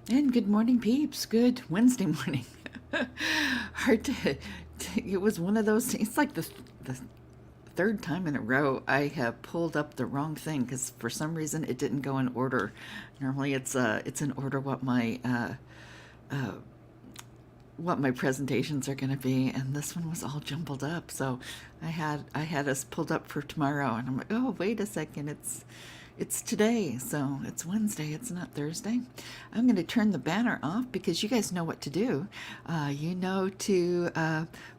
And good morning, peeps. Good Wednesday morning. Hard it was one of those, it's like the third time in a row I have pulled up the wrong thing because for some reason it didn't go in order. Normally it's in order what my presentations are going to be, and this one was all jumbled up. So I had us pulled up for tomorrow, and I'm like, oh, wait a second, it's today, so it's Wednesday. It's not Thursday. I'm going to turn the banner off because you guys know what to do. You know to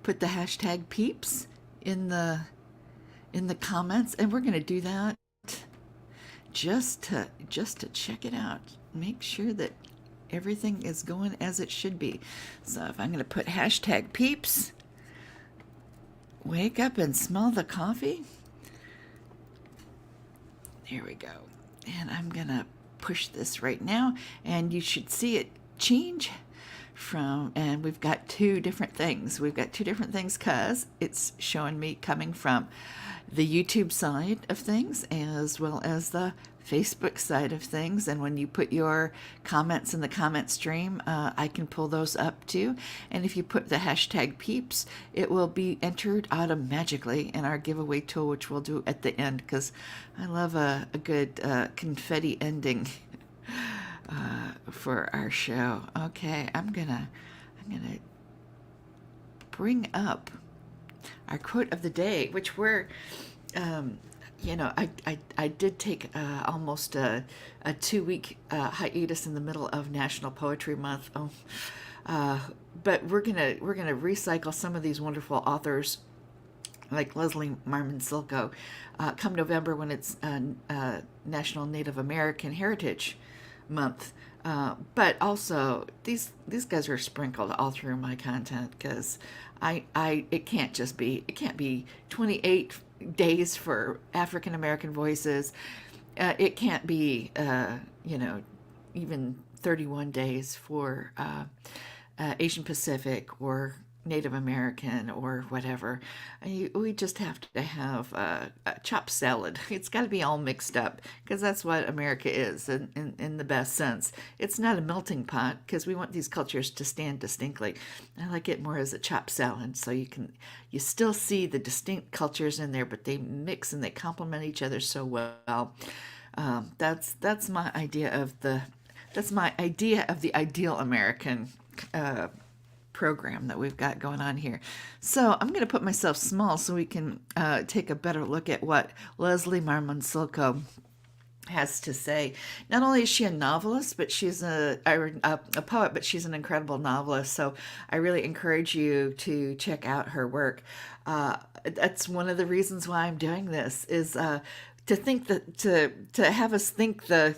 put the hashtag peeps in the comments, and we're going to do that just to check it out. Make sure that everything is going as it should be. So if I'm going to put hashtag peeps, wake up and smell the coffee. There we go. And I'm going to push this right now, and you should see it change and we've got two different things. We've got two different things because it's showing me coming from the YouTube side of things as well as the Facebook side of things. And when you put your comments in the comment stream, I can pull those up too. And if you put the hashtag peeps, it will be entered automatically in our giveaway tool, which we'll do at the end because I love a good confetti ending for our show. Okay, I'm gonna bring up our quote of the day, which um, I did take almost a 2 week hiatus in the middle of National Poetry Month. But we're gonna recycle some of these wonderful authors like Leslie Marmon Silko, come November when it's National Native American Heritage Month. But also these guys are sprinkled all through my content because it can't be 28 days for African American voices. It can't be even 31 days for Asian Pacific or Native American or whatever. We just have to have a chopped salad. It's got to be all mixed up because that's what America is in the best sense. It's not a melting pot because we want these cultures to stand distinctly. I like it more as a chopped salad so you still see the distinct cultures in there, but they mix and they complement each other so well. That's my idea of the ideal American program that we've got going on here. So I'm going to put myself small so we can take a better look at what Leslie Marmon Silko has to say. Not only is she a novelist, but she's a poet, but she's an incredible novelist. So I really encourage you to check out her work. That's one of the reasons why I'm doing this is to think that to have us think the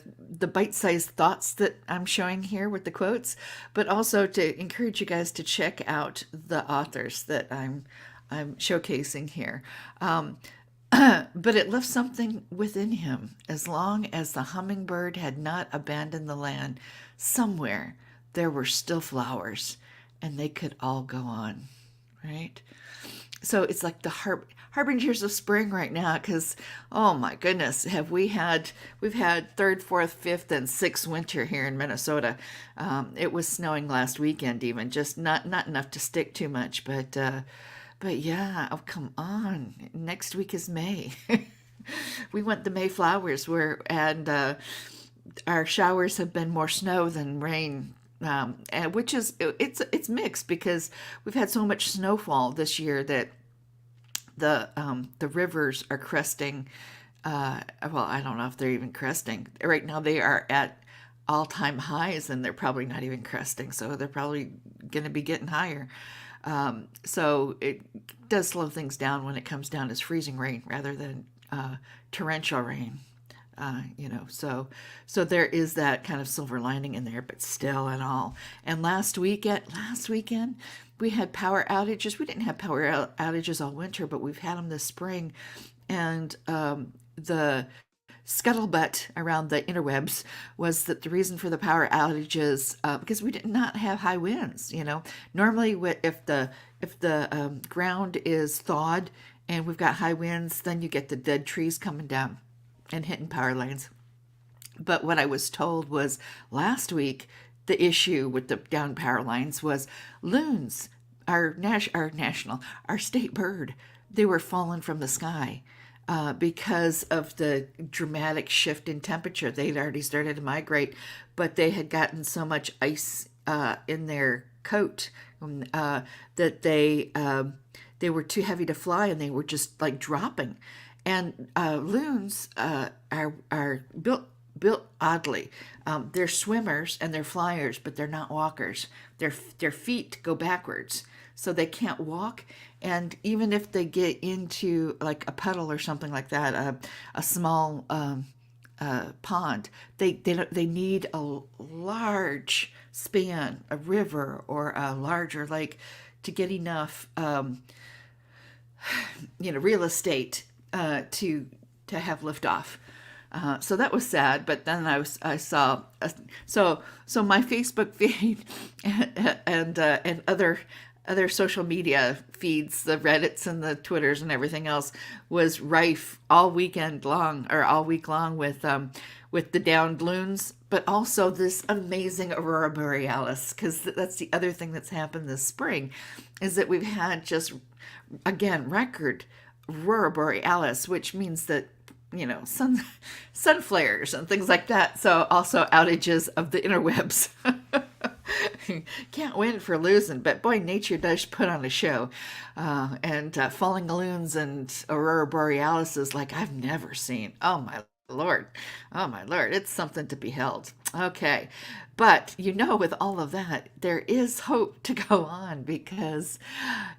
bite-sized thoughts that I'm showing here with the quotes, but also to encourage you guys to check out the authors that I'm showcasing here. But it left something within him. As long as the hummingbird had not abandoned the land, somewhere there were still flowers, and they could all go on, right? So it's like the harbingers of spring right now because oh my goodness, we've had third, fourth, fifth, and sixth winter here in Minnesota. It was snowing last weekend, even just not enough to stick too much, but yeah, oh come on, next week is May. We want the May flowers and our showers have been more snow than rain, and which is it's mixed because we've had so much snowfall this year that the rivers are cresting. Well, I don't know if they're even cresting right now. They are at all-time highs, and they're probably not even cresting. So they're probably going to be getting higher. So it does slow things down when it comes down as freezing rain rather than torrential rain. So there is that kind of silver lining in there, but still and all. And last weekend, we had power outages. We didn't have power outages all winter, but we've had them this spring. And the scuttlebutt around the interwebs was that the reason for the power outages because we did not have high winds. Normally if the ground is thawed and we've got high winds, then you get the dead trees coming down and hitting power lines. But what I was told was last week the issue with the down power lines was loons, our state bird. They were falling from the sky because of the dramatic shift in temperature. They'd already started to migrate, but they had gotten so much ice in their coat that they were too heavy to fly, and they were just like dropping. And loons are built oddly. They're swimmers and they're flyers, but they're not walkers. Their feet go backwards, so they can't walk. And even if they get into like a puddle or something like that, a small pond, they need a large span, a river or a larger lake, to get enough real estate to have liftoff. So that was sad. But then I saw so my Facebook feed and other social media feeds, the Reddits and the Twitters and everything else, was rife all weekend long, or all week long, with the downed loons, but also this amazing aurora borealis. Because that's the other thing that's happened this spring, is that we've had just, again, record aurora borealis, which means that sun flares and things like that. So also outages of the interwebs. Can't win for losing, but boy, nature does put on a show. And falling loons and aurora borealis is like I've never seen. Oh my Lord. Oh my Lord. It's something to behold. Okay. But with all of that, there is hope to go on, because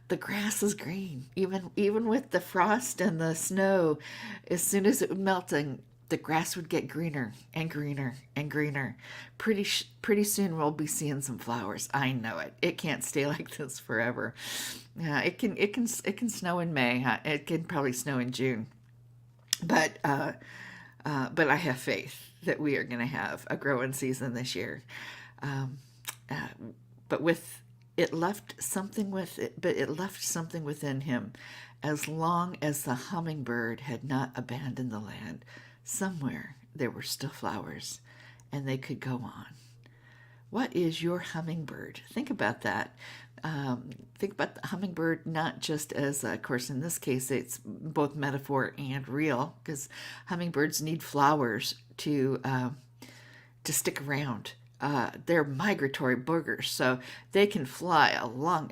the grass is green. Even with the frost and the snow, as soon as it was melting, the grass would get greener and greener and greener. Pretty soon we'll be seeing some flowers. I know it. It can't stay like this forever. Yeah, it can snow in May. Huh? It can probably snow in June. But I have faith that we are going to have a growing season this year. Um, uh, but with it left something with it, but it left something within him, as long as the hummingbird had not abandoned the land. Somewhere there were still flowers, and they could go on. What is your hummingbird? Think about that. Think about the hummingbird not just as, of course, in this case, it's both metaphor and real, because hummingbirds need flowers to stick around. They're migratory boogers, so they can fly a long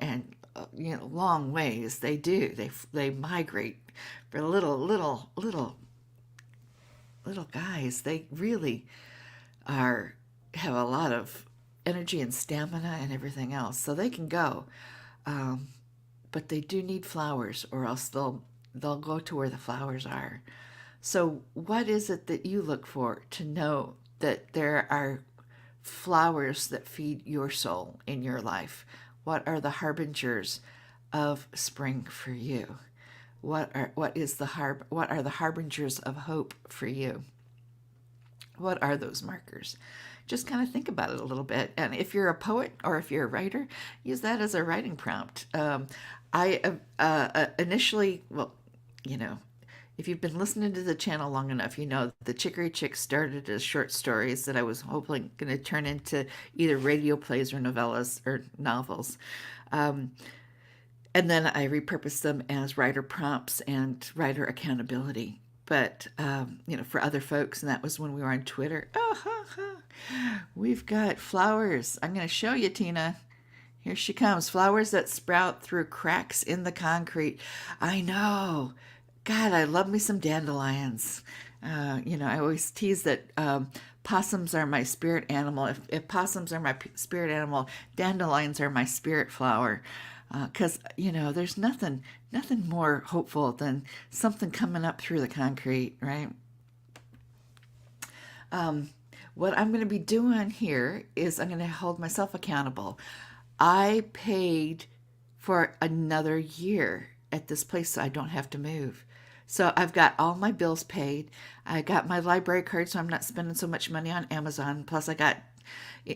ways. They do. They migrate for little guys. They really have a lot of energy and stamina and everything else, so they can go. But they do need flowers, or else they'll go to where the flowers are. So what is it that you look for to know that there are flowers that feed your soul in your life? What are the harbingers of spring for you? What are the harbingers of hope for you? What are those markers? Just kind of think about it a little bit. And if you're a poet or if you're a writer, use that as a writing prompt. I initially, if you've been listening to the channel long enough, the Chicory Chix started as short stories that I was hoping going to turn into either radio plays or novellas or novels. And then I repurposed them as writer prompts and writer accountability. But, for other folks, and that was when we were on Twitter. Oh, ha, ha. We've got flowers. I'm going to show you, Tina. Here she comes. Flowers that sprout through cracks in the concrete. I know. God, I love me some dandelions. I always tease that possums are my spirit animal. If possums are my spirit animal, dandelions are my spirit flower. Because, there's nothing more hopeful than something coming up through the concrete, right? What I'm going to be doing here is I'm going to hold myself accountable. I paid for another year at this place, so I don't have to move. So I've got all my bills paid. I got my library card, so I'm not spending so much money on Amazon. Plus, I got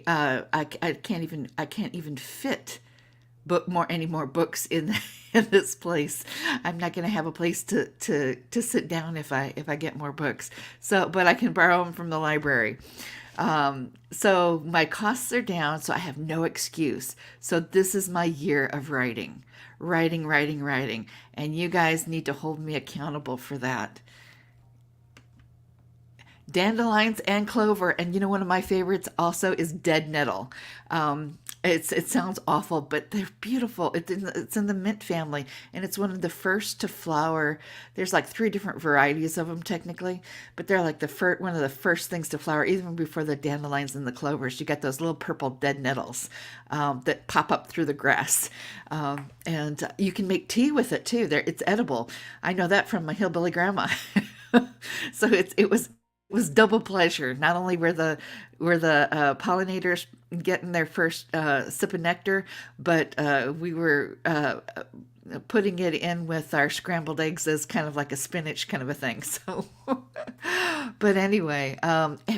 I can't even fit any more books in this place. I'm not going to have a place to sit down if I get more books. So, but I can borrow them from the library. So my costs are down, so I have no excuse. So this is my year of writing, writing, writing, writing. And you guys need to hold me accountable for that. Dandelions and clover, and you know one of my favorites also is dead nettle. It sounds awful, but they're beautiful. It's in the mint family, and it's one of the first to flower. There's like three different varieties of them technically, but they're like the first one of the first things to flower, even before the dandelions and the clovers. You got those little purple dead nettles that pop up through the grass, and you can make tea with it too. It's edible. I know that from my hillbilly grandma. So it was double pleasure. Not only were the pollinators getting their first sip of nectar, but we were putting it in with our scrambled eggs as kind of like a spinach kind of a thing. So, but anyway,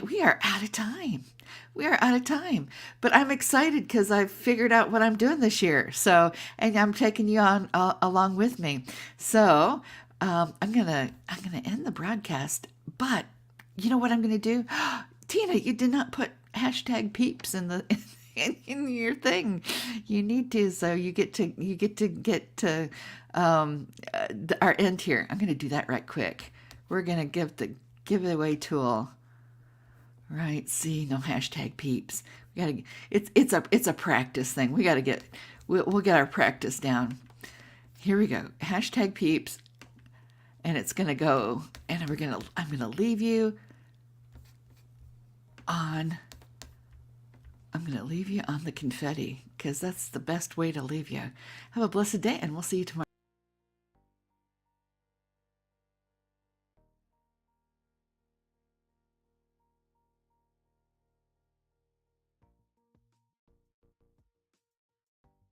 we are out of time. We are out of time, but I'm excited because I've figured out what I'm doing this year. So, and I'm taking you on along with me. So, I'm gonna end the broadcast, but you know what I'm going to do? Tina, you did not put hashtag peeps in the in your thing. You need to, so you get to our end here. I'm going to do that right quick. We're going to give the giveaway tool. Right, see, no hashtag peeps. We gotta. It's a practice thing. We'll get our practice down. Here we go. Hashtag peeps, and it's gonna go. And I'm gonna leave you on. I'm gonna leave you on the confetti because that's the best way to leave you. Have a blessed day, and we'll see you tomorrow.